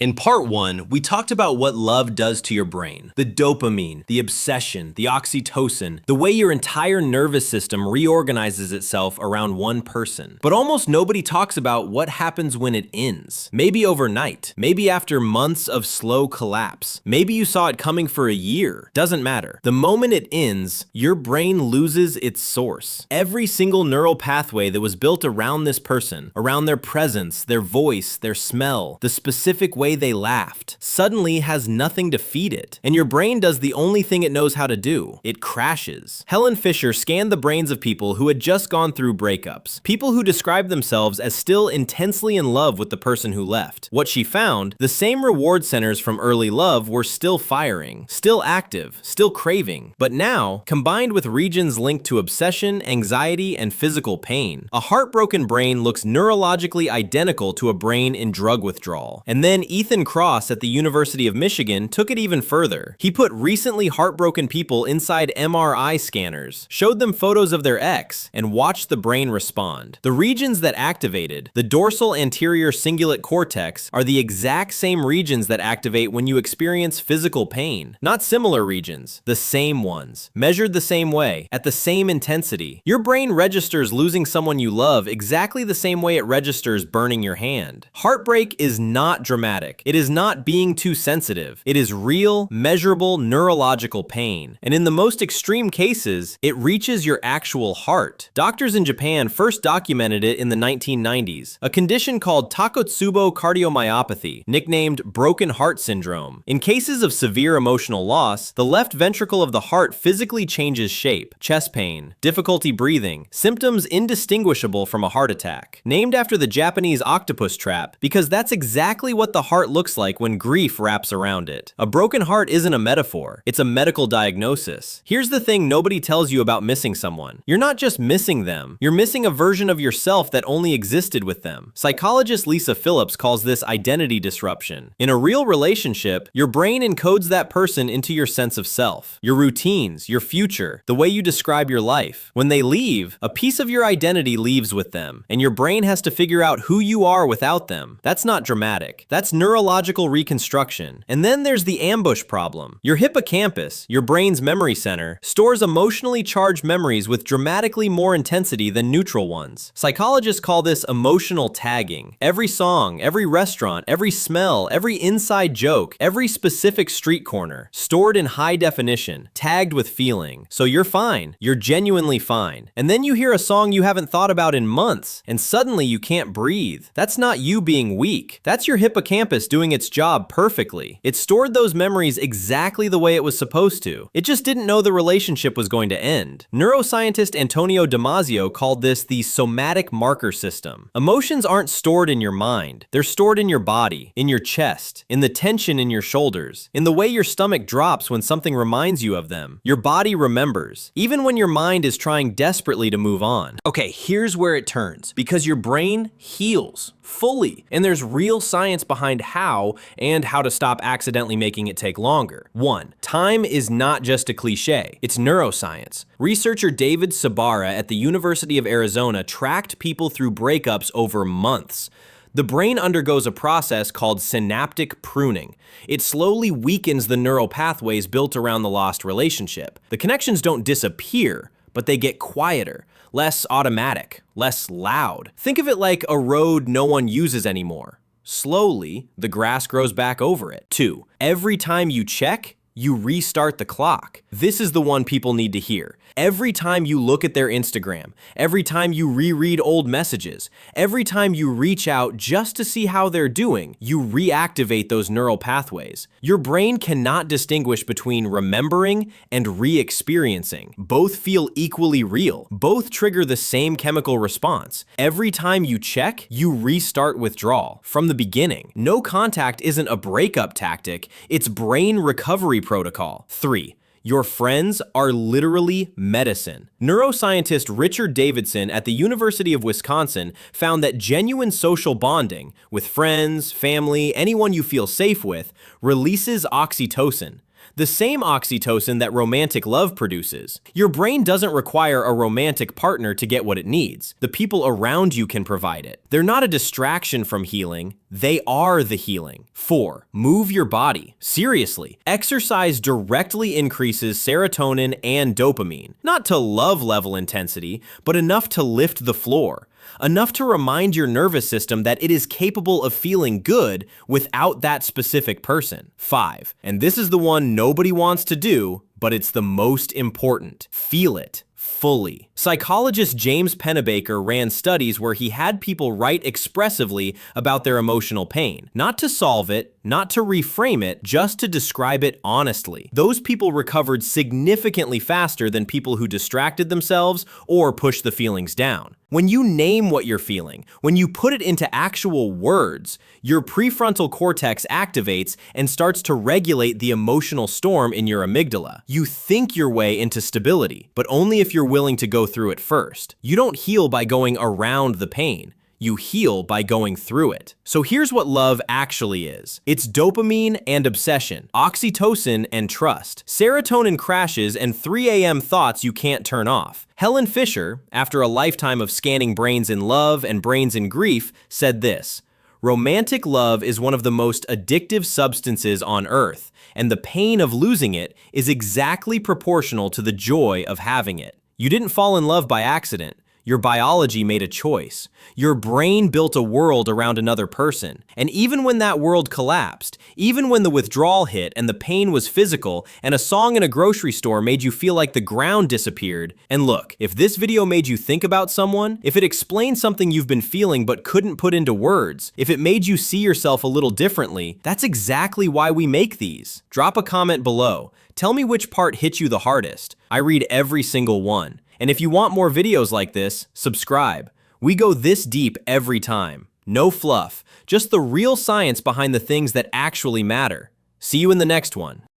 In part one, we talked about what love does to your brain. The dopamine, the obsession, the oxytocin, the way your entire nervous system reorganizes itself around one person. But almost nobody talks about what happens when it ends. Maybe overnight, maybe after months of slow collapse. Maybe you saw it coming for a year. Doesn't matter. The moment it ends, your brain loses its source. Every single neural pathway that was built around this person, around their presence, their voice, their smell, the specific way they laughed, suddenly has nothing to feed it. And your brain does the only thing it knows how to do. It crashes. Helen Fisher scanned the brains of people who had just gone through breakups. People who described themselves as still intensely in love with the person who left. What she found, the same reward centers from early love were still firing, still active, still craving. But now, combined with regions linked to obsession, anxiety, and physical pain, a heartbroken brain looks neurologically identical to a brain in drug withdrawal. And then Ethan Cross at the University of Michigan took it even further. He put recently heartbroken people inside MRI scanners, showed them photos of their ex, and watched the brain respond. The regions that activated, the dorsal anterior cingulate cortex, are the exact same regions that activate when you experience physical pain. Not similar regions, the same ones, measured the same way, at the same intensity. Your brain registers losing someone you love exactly the same way it registers burning your hand. Heartbreak is not dramatic. It is not being too sensitive. It is real, measurable neurological pain. And in the most extreme cases, it reaches your actual heart. Doctors in Japan first documented it in the 1990s, a condition called Takotsubo cardiomyopathy, nicknamed broken heart syndrome. In cases of severe emotional loss, the left ventricle of the heart physically changes shape, chest pain, difficulty breathing, symptoms indistinguishable from a heart attack. Named after the Japanese octopus trap, because that's exactly what the heart looks like when grief wraps around it. A broken heart isn't a metaphor, it's a medical diagnosis. Here's the thing nobody tells you about missing someone. You're not just missing them, you're missing a version of yourself that only existed with them. Psychologist Lisa Phillips calls this identity disruption. In a real relationship, your brain encodes that person into your sense of self, your routines, your future, the way you describe your life. When they leave, a piece of your identity leaves with them, and your brain has to figure out who you are without them. That's not dramatic. That's neurological reconstruction. And then there's the ambush problem. Your hippocampus, your brain's memory center, stores emotionally charged memories with dramatically more intensity than neutral ones. Psychologists call this emotional tagging. Every song, every restaurant, every smell, every inside joke, every specific street corner, stored in high definition, tagged with feeling. So you're fine. You're genuinely fine. And then you hear a song you haven't thought about in months, and suddenly you can't breathe. That's not you being weak. That's your hippocampus doing its job perfectly. It stored those memories exactly the way it was supposed to. It just didn't know the relationship was going to end. Neuroscientist Antonio Damasio called this the somatic marker system. Emotions aren't stored in your mind. They're stored in your body, in your chest, in the tension in your shoulders, in the way your stomach drops when something reminds you of them. Your body remembers, even when your mind is trying desperately to move on. Okay, here's where it turns, because your brain heals fully, and there's real science behind how and how to stop accidentally making it take longer. 1. Time is not just a cliche, it's neuroscience. Researcher David Sabara at the University of Arizona tracked people through breakups over months. The brain undergoes a process called synaptic pruning. It slowly weakens the neural pathways built around the lost relationship. The connections don't disappear, but they get quieter, less automatic, less loud. Think of it like a road no one uses anymore. Slowly, the grass grows back over it. 2. Every time you check, you restart the clock. This is the one people need to hear. Every time you look at their Instagram, every time you reread old messages, every time you reach out just to see how they're doing, you reactivate those neural pathways. Your brain cannot distinguish between remembering and re-experiencing. Both feel equally real. Both trigger the same chemical response. Every time you check, you restart withdrawal from the beginning. No contact isn't a breakup tactic, it's brain recovery protocol. 3. Your friends are literally medicine. Neuroscientist Richard Davidson at the University of Wisconsin found that genuine social bonding with friends, family, anyone you feel safe with, releases oxytocin. the same oxytocin that romantic love produces. Your brain doesn't require a romantic partner to get what it needs. The people around you can provide it. They're not a distraction from healing. They are the healing. 4. Move your body. Seriously, exercise directly increases serotonin and dopamine. Not to love level intensity, but enough to lift the floor. Enough to remind your nervous system that it is capable of feeling good without that specific person. 5. And this is the one nobody wants to do, but it's the most important. Feel it fully. Psychologist James Pennebaker ran studies where he had people write expressively about their emotional pain. Not to solve it, not to reframe it, just to describe it honestly. Those people recovered significantly faster than people who distracted themselves or pushed the feelings down. When you name what you're feeling, when you put it into actual words, your prefrontal cortex activates and starts to regulate the emotional storm in your amygdala. You think your way into stability, but only if you're willing to go through it first. You don't heal by going around the pain. You heal by going through it. So here's what love actually is. It's dopamine and obsession, oxytocin and trust, serotonin crashes, and 3 a.m. thoughts you can't turn off. Helen Fisher, after a lifetime of scanning brains in love and brains in grief, said this: "Romantic love is one of the most addictive substances on earth, and the pain of losing it is exactly proportional to the joy of having it." You didn't fall in love by accident. Your biology made a choice. Your brain built a world around another person. And even when that world collapsed, even when the withdrawal hit and the pain was physical and a song in a grocery store made you feel like the ground disappeared, and look, if this video made you think about someone, if it explained something you've been feeling but couldn't put into words, if it made you see yourself a little differently, that's exactly why we make these. Drop a comment below. Tell me which part hit you the hardest. I read every single one. And if you want more videos like this, subscribe. We go this deep every time. No fluff, just the real science behind the things that actually matter. See you in the next one.